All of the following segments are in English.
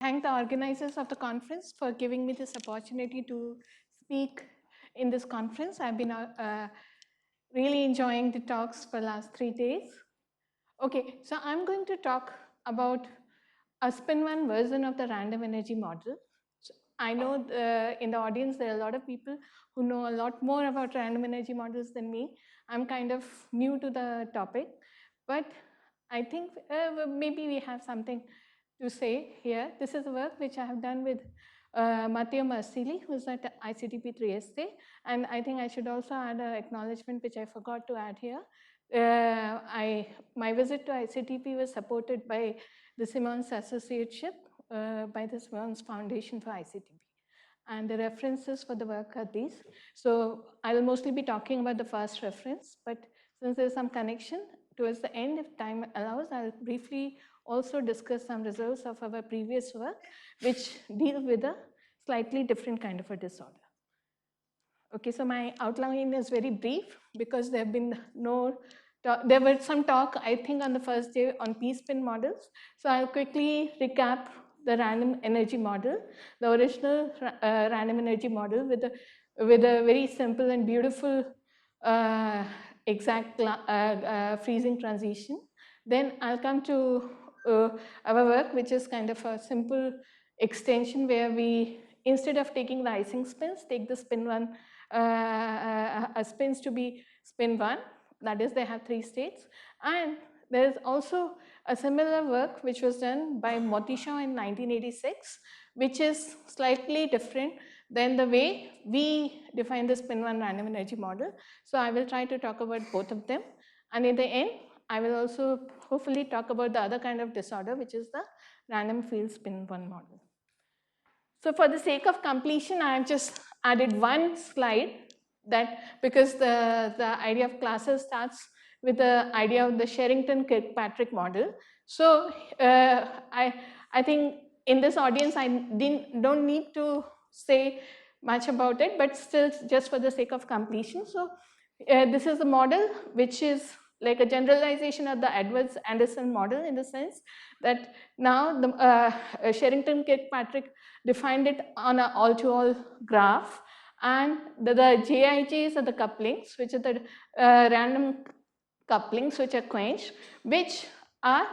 thank the organizers of the conference for giving me this opportunity to speak in this conference. I've been really enjoying the talks for the last 3 days. Okay, so I'm going to talk about a Spin-1 version of the random energy model. So I know in the audience there are a lot of people who know a lot more about random energy models than me. I'm kind of new to the topic, but I think maybe we have something to say here. This is a work which I have done with Matteo Marsili, who's at ICTP-3SA, and I think I should also add an acknowledgement which I forgot to add here. My visit to ICTP was supported by the Simmons Associateship by the Simmons Foundation for ICTP. And the references for the work are these. So I will mostly be talking about the first reference, but since there's some connection, towards the end, if time allows, I'll briefly also discuss some results of our previous work, which deal with a slightly different kind of a disorder. Okay, so my outline is very brief because there have been no talk. There were some talk, I think, on the first day on p-spin models. So I'll quickly recap the random energy model, the original random energy model with a very simple and beautiful exact freezing transition. Then I'll come to our work, which is kind of a simple extension where we, instead of taking the Ising spins, take the Spin-1 spins to be Spin-1. That is, they have 3 states. And there is also a similar work which was done by Motishaw in 1986, which is slightly different than the way we define the Spin-1 random energy model. So I will try to talk about both of them. And in the end, I will also hopefully talk about the other kind of disorder, which is the random field Spin-1 model. So for the sake of completion, I have just added one slide, that because the idea of classes starts with the idea of the Sherrington-Kirkpatrick model. So I think in this audience, I don't need to say much about it, but still just for the sake of completion. So this is a model which is like a generalization of the Edwards-Anderson model, in the sense that now the Sherrington-Kirkpatrick defined it on an all-to-all graph, and the JIJs are the couplings, which are the random couplings which are quenched, which are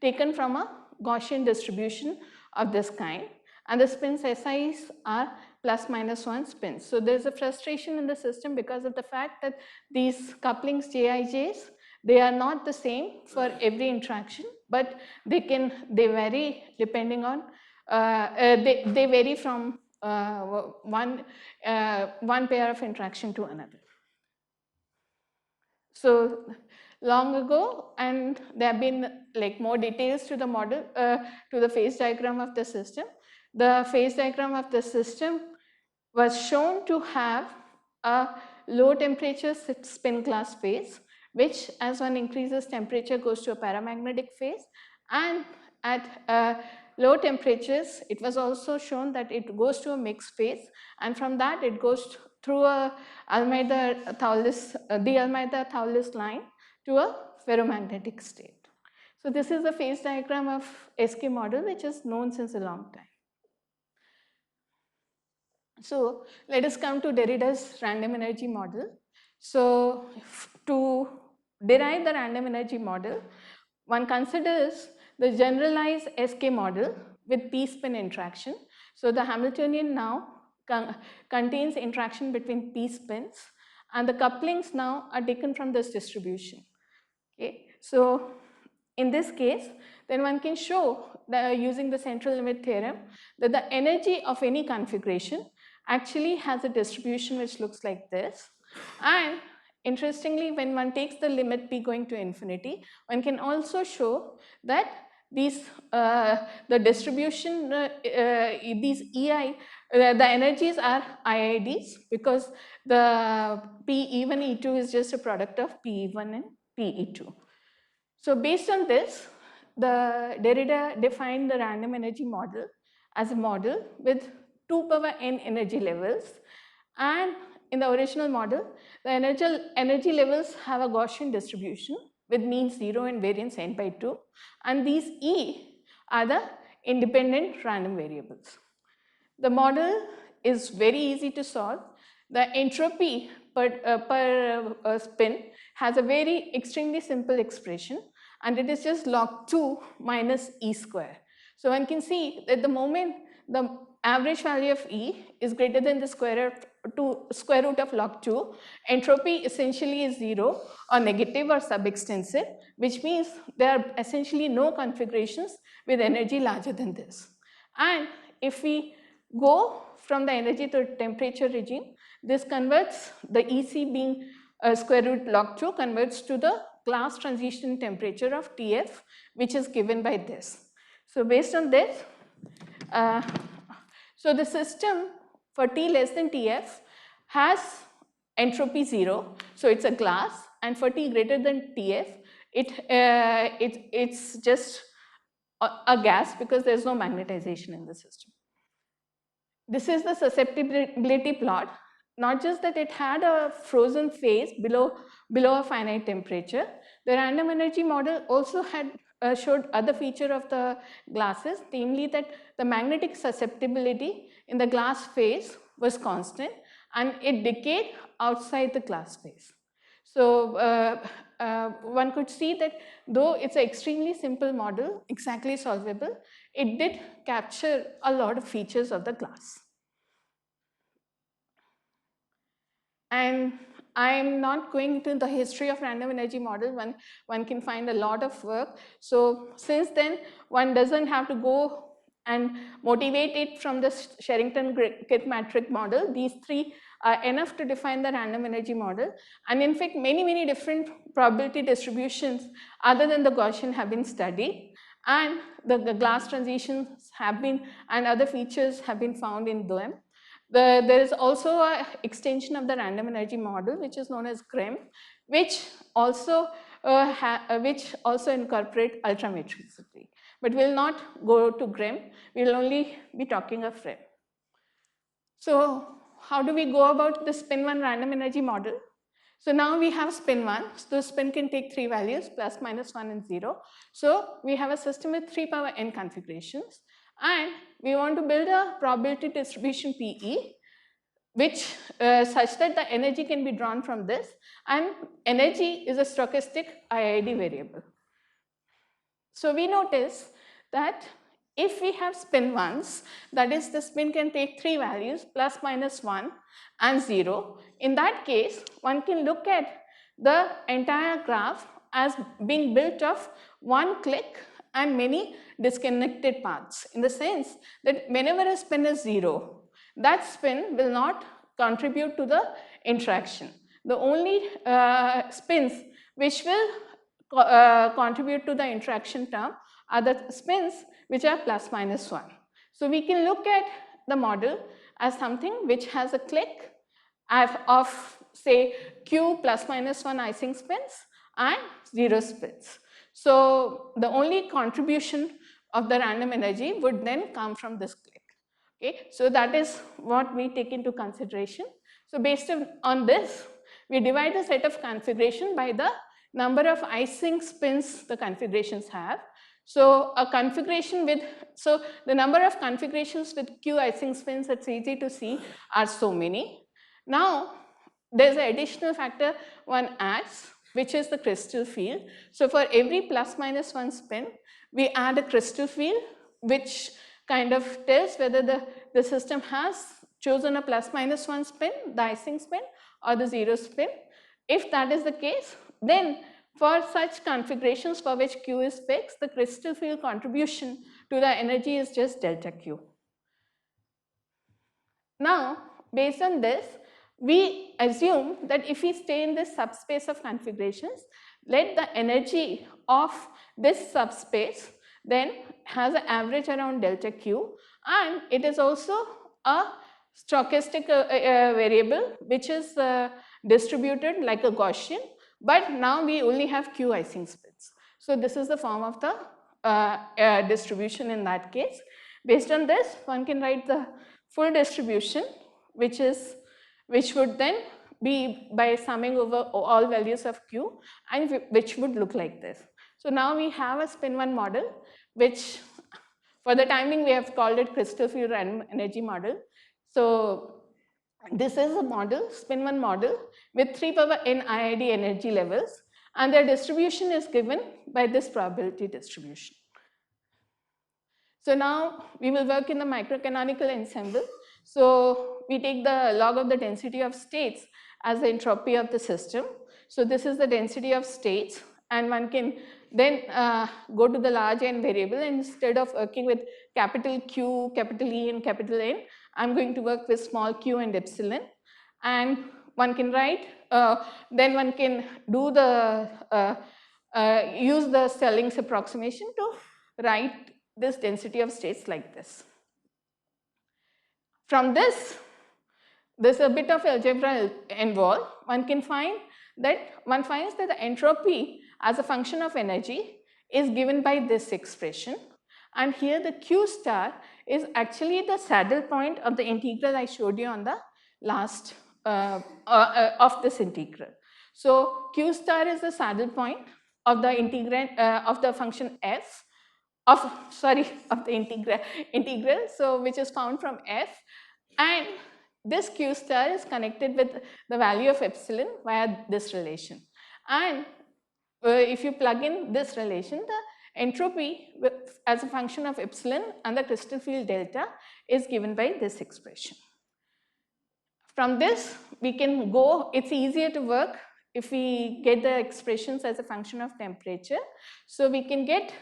taken from a Gaussian distribution of this kind, and the spins SIs are plus minus 1 spins. So there's a frustration in the system because of the fact that these couplings JIJs, they are not the same for every interaction, but they vary depending on they vary from one pair of interaction to another. So long ago, and there have been like more details to the model, to the phase diagram of the system. The phase diagram of the system was shown to have a low temperature spin class phase, which as one increases temperature goes to a paramagnetic phase, and at low temperatures it was also shown that it goes to a mixed phase, and from that it goes through a de-Almeida-Thouless line to a ferromagnetic state. So this is the phase diagram of SK model, which is known since a long time. So let us come to Derrida's random energy model. So to derive the random energy model, one considers the generalized SK model with p-spin interaction. So the Hamiltonian now contains interaction between p-spins, and the couplings now are taken from this distribution. Okay, so in this case, then one can show that using the central limit theorem that the energy of any configuration actually has a distribution which looks like this. And interestingly, when one takes the limit p going to infinity, one can also show that these the distribution, these EI, the energies are IIDs, because the PE1, E2 is just a product of PE1 and PE2. So based on this, the Derrida defined the random energy model as a model with 2 power n energy levels, and in the original model, the energy levels have a Gaussian distribution with mean 0 and variance n by 2, and these E are the independent random variables. The model is very easy to solve. The entropy per spin has a very extremely simple expression, and it is just log 2 minus E square. So one can see that the moment the average value of E is greater than the square root of log 2, entropy essentially is 0 or negative or subextensive, which means there are essentially no configurations with energy larger than this. And if we go from the energy to temperature regime, this converts the EC being square root log 2 converts to the glass transition temperature of TF, which is given by this. So based on this, so the system for T less than TF has entropy 0, so it's a glass, and for T greater than TF, it's just a gas because there's no magnetization in the system. This is the susceptibility plot. Not just that it had a frozen phase below a finite temperature, the random energy model also had showed other feature of the glasses, namely that the magnetic susceptibility in the glass phase was constant and it decayed outside the glass phase. So one could see that though it's an extremely simple model, exactly solvable, it did capture a lot of features of the glass. And I'm not going into the history of random energy model. One can find a lot of work. So since then, one doesn't have to go and motivate it from the Sherrington-Kirkpatrick model. These three are enough to define the random energy model. And in fact, many different probability distributions other than the Gaussian have been studied. And the glass transitions have been, and other features have been found in them. There is also an extension of the random energy model, which is known as GREM, which also incorporate ultramatricity. But we'll not go to GREM, we'll only be talking of REM. So how do we go about the Spin-1 random energy model? So now we have Spin-1, so spin can take 3 values, plus, minus 1 and 0. So we have a system with 3 power n configurations, and we want to build a probability distribution PE, which such that the energy can be drawn from this, and energy is a stochastic IID variable. So we notice that if we have Spin-1s, that is the spin can take 3 values, plus, minus 1 and 0. In that case, one can look at the entire graph as being built of one click and many disconnected paths, in the sense that whenever a spin is 0, that spin will not contribute to the interaction. The only spins which will contribute to the interaction term are the spins which are plus, minus 1. So we can look at the model as something which has a click of say q plus, minus 1 Ising spins and 0 spins. So the only contribution of the random energy would then come from this click. Okay, so that is what we take into consideration. So based on this, we divide the set of configuration by the number of Ising spins the configurations have. So a configuration with, so the number of configurations with q Ising spins, it's easy to see, are so many. Now there's an additional factor one adds, which is the crystal field. So for every plus, minus 1 spin, we add a crystal field, which kind of tells whether the system has chosen a plus, minus 1 spin, the Ising spin, or the 0 spin. If that is the case, then for such configurations for which q is fixed, the crystal field contribution to the energy is just delta q. Now, based on this, we assume that if we stay in this subspace of configurations, let the energy of this subspace then has an average around delta q, and it is also a stochastic variable which is distributed like a Gaussian, but now we only have q Ising spins. So this is the form of the distribution in that case. Based on this, one can write the full distribution, which would then be by summing over all values of q, and which would look like this. So now we have a Spin-1 model which For the time being, we have called it crystal field random energy model. So this is a model, Spin-1 model, with 3 power n IID energy levels, and their distribution is given by this probability distribution. So now we will work in the microcanonical ensemble. So we take the log of the density of states as the entropy of the system. So this is the density of states, and one can then go to the large n variable, and instead of working with capital Q, capital E and capital N, I'm going to work with small q and epsilon. And one can write, then one can do the, use the Stelling's approximation to write this density of states like this. From this, there's a bit of algebra involved. One finds that the entropy as a function of energy is given by this expression, and here the Q star is actually the saddle point of the integral I showed you on the last of this integral. So Q star is the saddle point of the integrand of the function f of the integral, so which is found from f, and this Q star is connected with the value of epsilon via this relation. And if you plug in this relation, the entropy as a function of epsilon and the crystal field delta is given by this expression. From this, we can go, it's easier to work if we get the expressions as a function of temperature. So we can get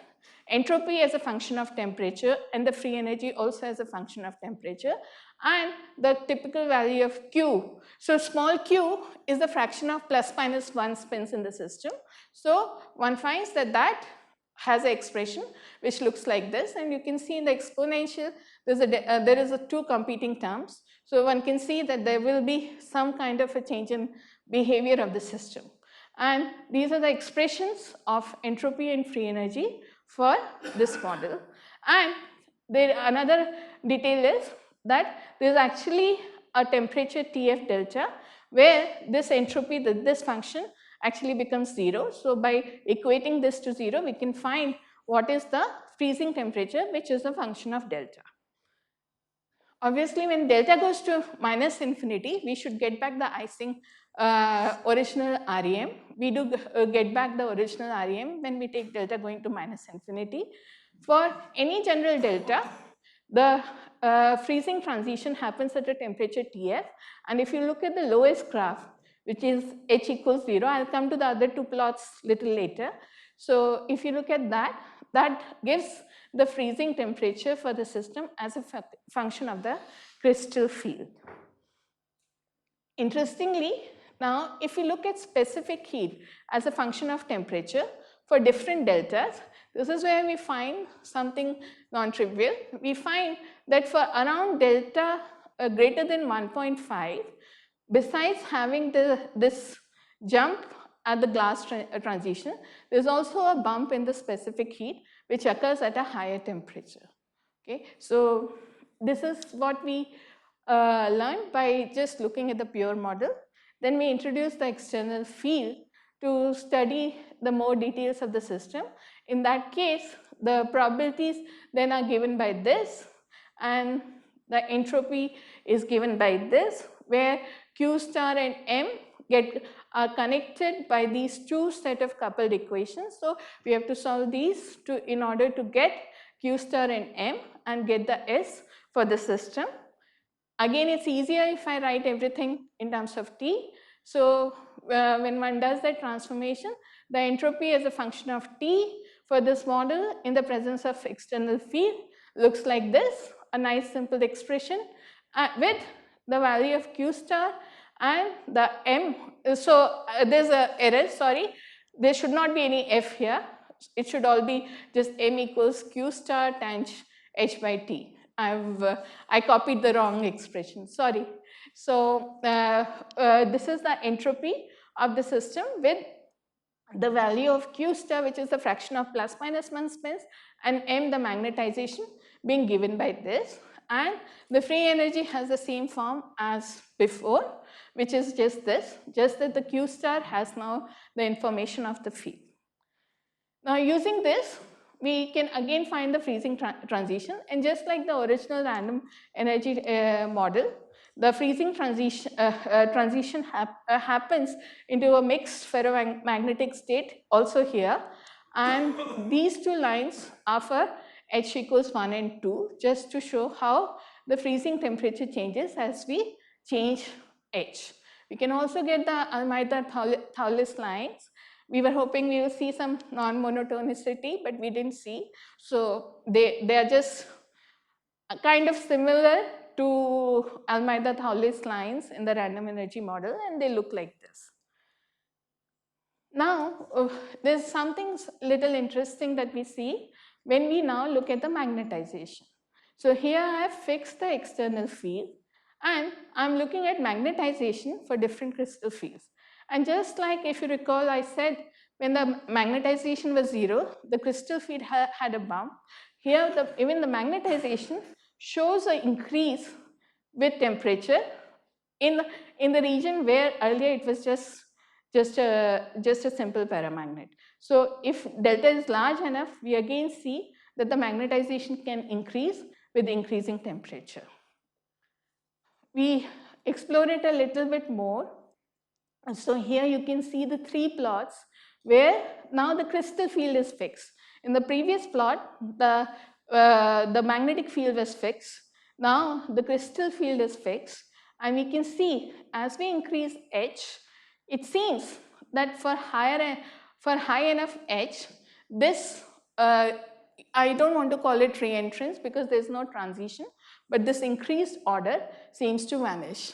entropy as a function of temperature and the free energy also as a function of temperature, and the typical value of Q. So small q is the fraction of plus minus 1 spins in the system. So one finds that that has an expression which looks like this, and you can see in the exponential there is a two competing terms. So one can see that there will be some kind of a change in behavior of the system, and these are the expressions of entropy and free energy for this model. And there another detail is that there is actually a temperature TF delta where this entropy, this function actually becomes 0. So by equating this to 0, we can find what is the freezing temperature, which is a function of delta. Obviously, when delta goes to minus infinity, we should get back the Ising original REM. We do get back the original REM when we take delta going to minus infinity. For any general delta, the freezing transition happens at a temperature TF, and if you look at the lowest graph, which is h equals 0, I'll come to the other two plots little later. So if you look at that, that gives the freezing temperature for the system as a function of the crystal field. Interestingly, now if we look at specific heat as a function of temperature for different deltas, this is where we find something non-trivial. We find that for around delta greater than 1.5, besides having this jump at the glass transition, there is also a bump in the specific heat which occurs at a higher temperature. Okay, so this is what we learned by just looking at the pure model. Then we introduced the external field to study the more details of the system. In that case, the probabilities then are given by this, and the entropy is given by this, where Q star and M are connected by these two set of coupled equations. So we have to solve these in order to get Q star and M and get the S for the system. Again, it's easier if I write everything in terms of T. So when one does that transformation, the entropy as a function of T for this model in the presence of external field looks like this, a nice simple expression with the value of Q star and the M. So there's an error, sorry, there should not be any F here. It should all be just M equals Q star times H by T. I copied the wrong expression, sorry. So this is the entropy of the system with the value of Q star, which is the fraction of plus minus 1 spins, and M, the magnetization, being given by this. And the free energy has the same form as before, which is just this, just that the Q star has now the information of the field. Now using this, we can again find the freezing transition, and just like the original random energy model, the freezing transition happens into a mixed ferromagnetic state also here, and these two lines are for H equals 1 and 2, just to show how the freezing temperature changes as we change H. We can also get the Almeida-Thouless lines. We were hoping we will see some non-monotonicity, but we didn't see. So they are just kind of similar to Almeida-Thouless lines in the random energy model, and they look like this. Now, there's something little interesting that we see when we now look at the magnetization. So here I have fixed the external field, and I'm looking at magnetization for different crystal fields. And just like if you recall, I said when the magnetization was 0, the crystal field had a bump. Here, even the magnetization shows an increase with temperature in the region where earlier it was just a simple paramagnet. So if delta is large enough, we again see that the magnetization can increase with increasing temperature. We explore it a little bit more. So here you can see the 3 plots where now the crystal field is fixed. In the previous plot, the magnetic field was fixed. Now the crystal field is fixed, and we can see as we increase H, it seems that for high enough H, this I don't want to call it re-entrance because there's no transition, but this increased order seems to vanish.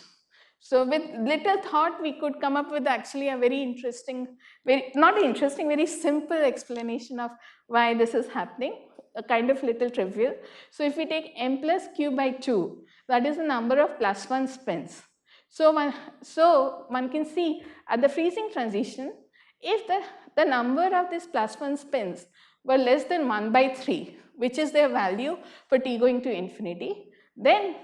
So with little thought, we could come up with actually a very interesting, very simple explanation of why this is happening, a kind of little trivial. So if we take m plus q by 2, that is the number of +1 spins. So one can see at the freezing transition, if the number of these +1 spins were less than 1 by 3, which is their value for t going to infinity, then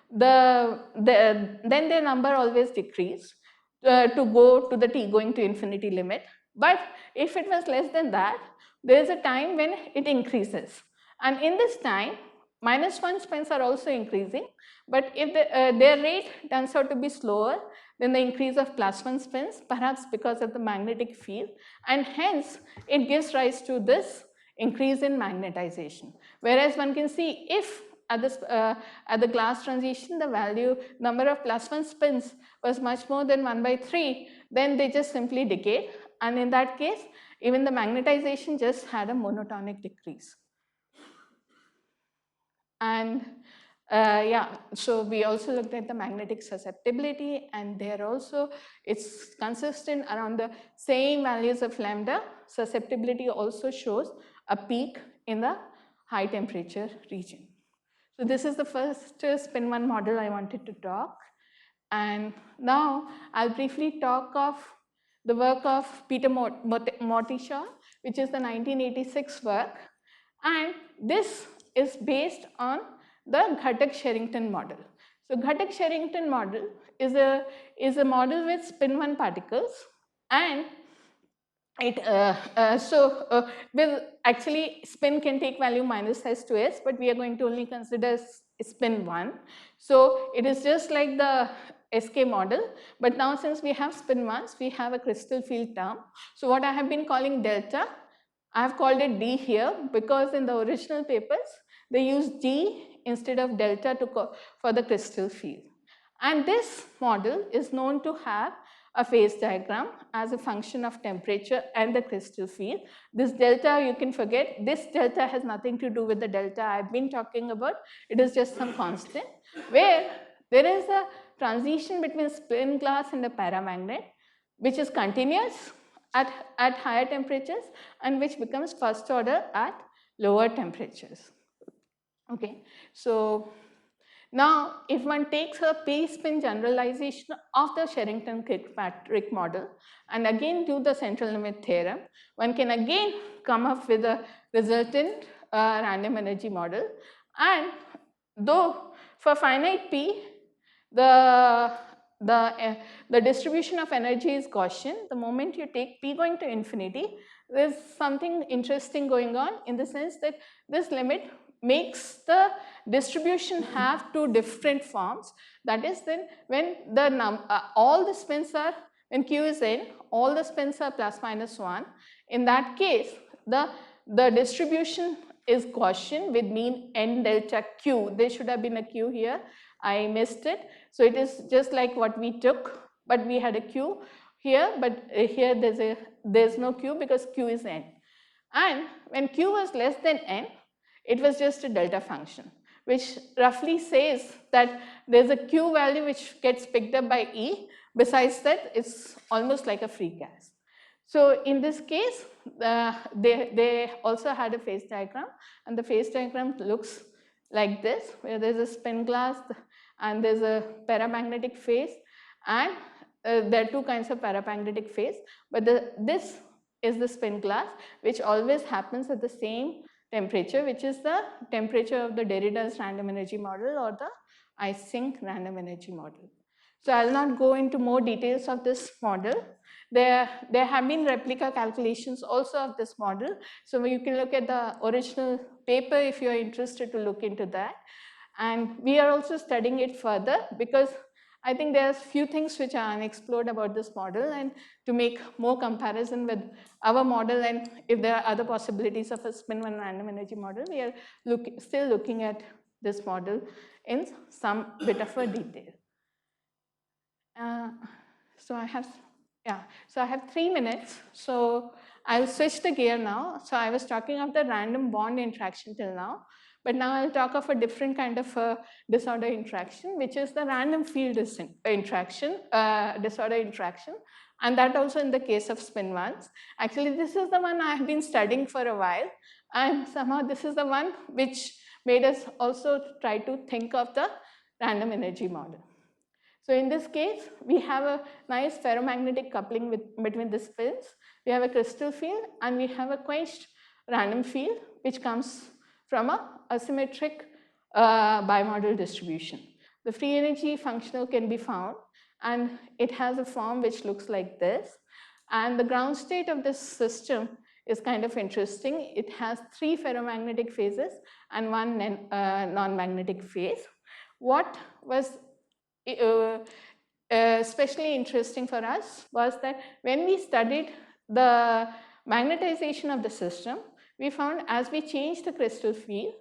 then their number always decreased to go to the t going to infinity limit. But if it was less than that, there is a time when it increases. And in this time, -1 spins are also increasing, but if their rate turns out to be slower than the increase of +1 spins, perhaps because of the magnetic field, and hence it gives rise to this increase in magnetization. Whereas one can see if at the glass transition, the number of +1 spins was much more than 1 by 3, then they just simply decayed. And in that case, even the magnetization just had a monotonic decrease. And yeah, so we also looked at the magnetic susceptibility, and there also it's consistent around the same values of lambda. Susceptibility also shows a peak in the high temperature region. So this is the first Spin-1 model I wanted to talk. And now I'll briefly talk of the work of Peter Mortishaw, which is the 1986 work. And this is based on the Ghatak-Sherrington model. So Ghatak-Sherrington model is a model with Spin-1 particles, and it will actually spin can take value -s to s, but we are going to only consider Spin-1. So it is just like the SK model, but now since we have Spin-1s, we have a crystal field term. So what I have been calling delta, I have called it D here because in the original papers they used D instead of delta for the crystal field. And this model is known to have a phase diagram as a function of temperature and the crystal field. This delta, you can forget, this delta has nothing to do with the delta I've been talking about. It is just some constant where there is a transition between spin glass and a paramagnet, which is continuous at higher temperatures and which becomes first order at lower temperatures. Okay, so now, if one takes a p-spin generalization of the Sherrington-Kirkpatrick model and again do the central limit theorem, one can again come up with a resultant random energy model. And though for finite p, the distribution of energy is Gaussian, the moment you take p going to infinity, there's something interesting going on in the sense that this limit makes the distribution have two different forms. That is, then when the all the spins are, when Q is n, all the spins are plus minus 1. In that case, the distribution is Gaussian with mean n delta Q. There should have been a Q here. I missed it. So it is just like what we took, but we had a Q here, but here there's no Q because Q is n. And when Q was less than n, it was just a delta function, which roughly says that there's a Q value which gets picked up by E. Besides that, it's almost like a free gas. So in this case, they also had a phase diagram, and the phase diagram looks like this, where there's a spin glass and there's a paramagnetic phase, and there are two kinds of paramagnetic phase, but this is the spin glass, which always happens at the same temperature, which is the temperature of the Derrida's random energy model or the Ising random energy model. So I'll not go into more details of this model. There have been replica calculations also of this model. So you can look at the original paper if you are interested to look into that. And we are also studying it further because I think there's few things which are unexplored about this model, and to make more comparison with our model, and if there are other possibilities of a Spin-1 random energy model, we are still looking at this model in some bit of a detail. So I have 3 minutes. So I'll switch the gear now. So I was talking of the random bond interaction till now, but now I'll talk of a different kind of disorder interaction, which is the random field disorder interaction, and that also in the case of spin-1s. Actually, this is the one I have been studying for a while, and somehow this is the one which made us also try to think of the random energy model. So in this case, we have a nice ferromagnetic coupling between the spins. We have a crystal field and we have a quenched random field which comes from a asymmetric bimodal distribution. The free energy functional can be found, and it has a form which looks like this. And the ground state of this system is kind of interesting. It has 3 ferromagnetic phases and 1 non-magnetic phase. What was especially interesting for us was that when we studied the magnetization of the system, we found as we change the crystal field,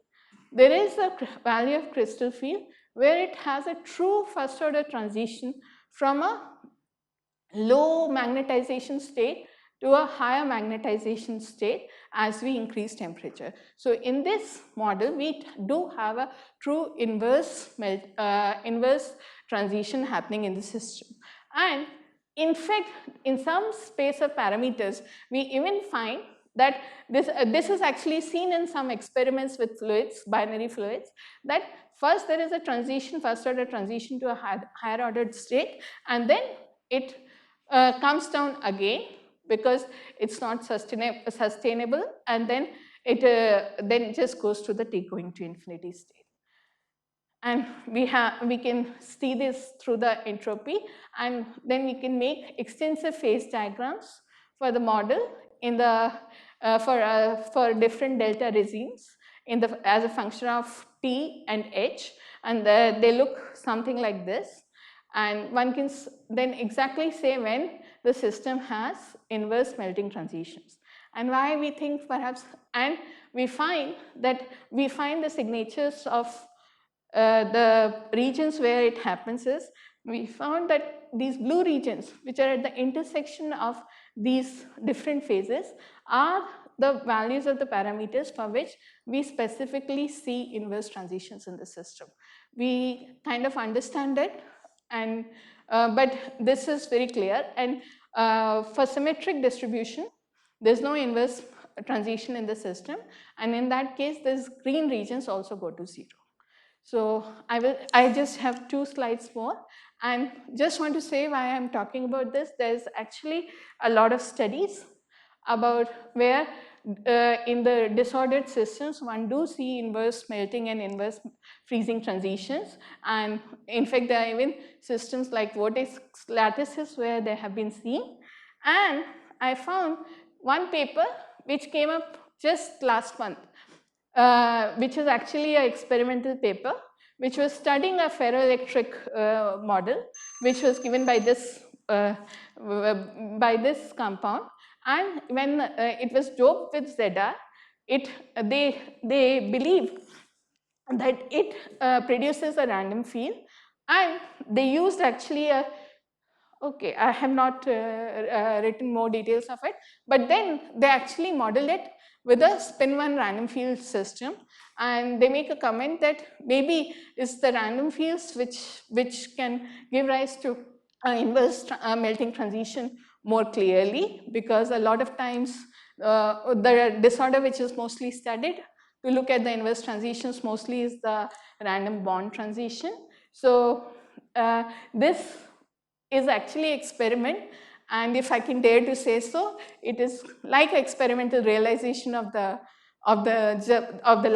there is a value of crystal field where it has a true first order transition from a low magnetization state to a higher magnetization state as we increase temperature. So in this model, we do have a true inverse transition happening in the system. And in fact, in some space of parameters, we even find that this is actually seen in some experiments with fluids, binary fluids, that first there is a transition, first order transition to a higher ordered state, and then it comes down again because it's not sustainable, and then it just goes to the t going to infinity state. And we can see this through the entropy, and then we can make extensive phase diagrams for the model in the for different delta regimes as a function of t and h, and they look something like this. And one can then exactly say when the system has inverse melting transitions. And why we think perhaps, and we find the signatures of the regions where it happens is, we found that these blue regions, which are at the intersection of these different phases, are the values of the parameters for which we specifically see inverse transitions in the system. We kind of understand it, and but this is very clear. And for symmetric distribution, there's no inverse transition in the system, and in that case, these green regions also go to 0. So I just have 2 slides more, and just want to say why I'm talking about this. There's actually a lot of studies about where in the disordered systems one do see inverse melting and inverse freezing transitions, and in fact there are even systems like vortex lattices where they have been seen. And I found one paper which came up just last month, which is actually an experimental paper, which was studying a ferroelectric model, which was given by this compound. And when it was doped with ZR, they believe that it produces a random field, and they used actually a, okay, I have not written more details of it, but then they actually model it with a Spin-1 random field system, and they make a comment that maybe it's the random fields which can give rise to inverse melting transition more clearly, because a lot of times the disorder which is mostly studied to look at the inverse transitions mostly is the random bond transition. So this is actually experiment, and if I can dare to say so, it is like experimental realization of the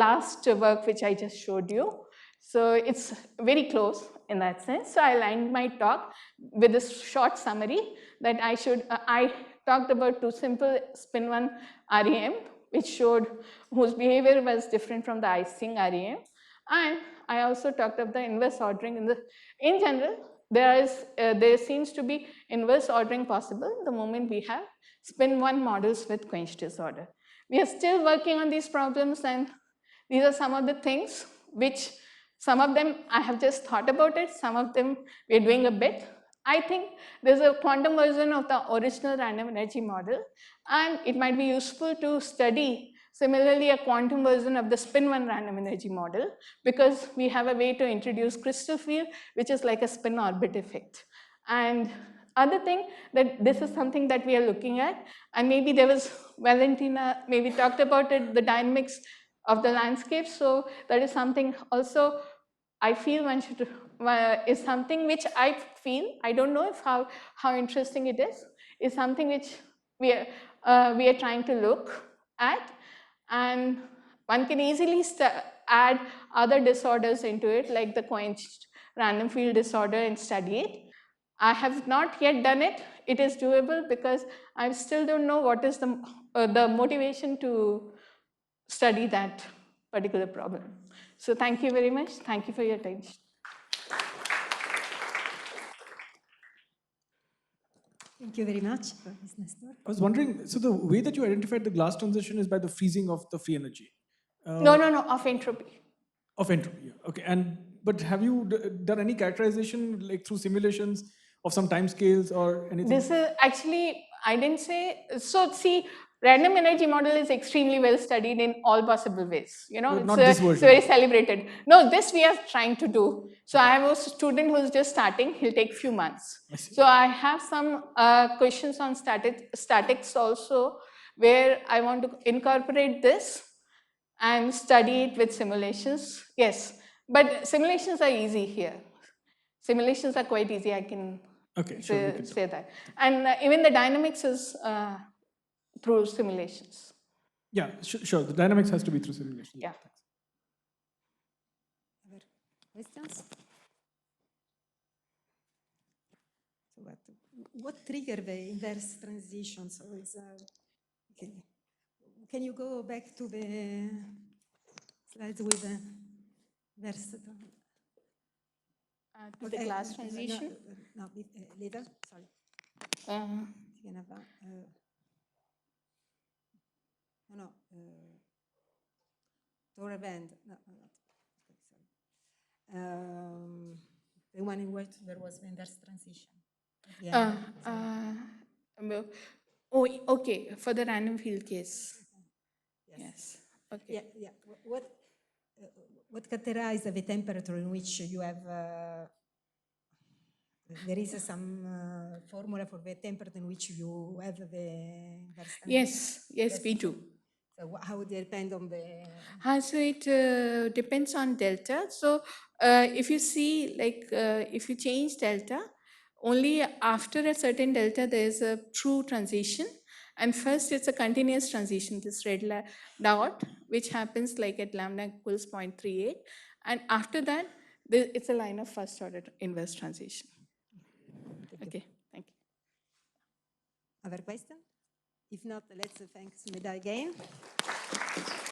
last work which I just showed you. So it's very close in that sense. So I'll end my talk with this short summary that I talked about two simple Spin-1 REM, which showed whose behavior was different from the icing REM, and I also talked of the inverse ordering in general. There seems to be inverse ordering possible the moment we have Spin-1 models with quench disorder. We are still working on these problems, and these are some of the things which some of them I have just thought about it, some of them we're doing a bit. I think there's a quantum version of the original random energy model, and it might be useful to study similarly a quantum version of the Spin-1 random energy model, because we have a way to introduce crystal field which is like a spin orbit effect. And other thing that this is something that we are looking at, and maybe there was Valentina maybe talked about it, the dynamics of the landscape. So that is something also I feel one should is something which I feel, I don't know if how interesting it is something which we are trying to look at, and one can easily add other disorders into it, like the quenched random field disorder, and study it. I have not yet done it. It is doable because I still don't know what is the motivation to study that particular problem. So thank you very much. Thank you for your attention. Thank you very much, Ms. Nestor. I was wondering, so the way that you identified the glass transition is by the freezing of the free energy? No, of entropy. Of entropy, yeah. Okay. But have you done any characterization like through simulations of some time scales or anything? This is actually, I didn't say, so see, random energy model is extremely well studied in all possible ways. You know, it's very celebrated. No, this we are trying to do. So I have a student who's just starting, he'll take few months. So I have some questions on statics also, where I want to incorporate this and study it with simulations. Yes, but simulations are easy here. Simulations are quite easy, I can say that. And even the dynamics is through simulations. Yeah, sure. The dynamics has to be through simulations. Yeah. Other questions? So what triggered the inverse transition? So it's, can you go back to the slides with the inverse? The glass transition? No, later, sorry. No, Torre band. No, not. Sorry. The one in which there was the inverse transition. Oh, okay, for the random field case. Yes. Okay. Yeah. What characterizes the temperature in which you have? There is some formula for the temperature in which you have the inverse transition. Yes, we do. So how would it depend on the? So it depends on delta. So if you see, like, if you change delta, only after a certain delta there is a true transition, and first it's a continuous transition, this red dot, which happens like at lambda equals 0.38, and after that it's a line of first order inverse transition. Okay, thank you. Other question? If not, let's thank Sumedha again.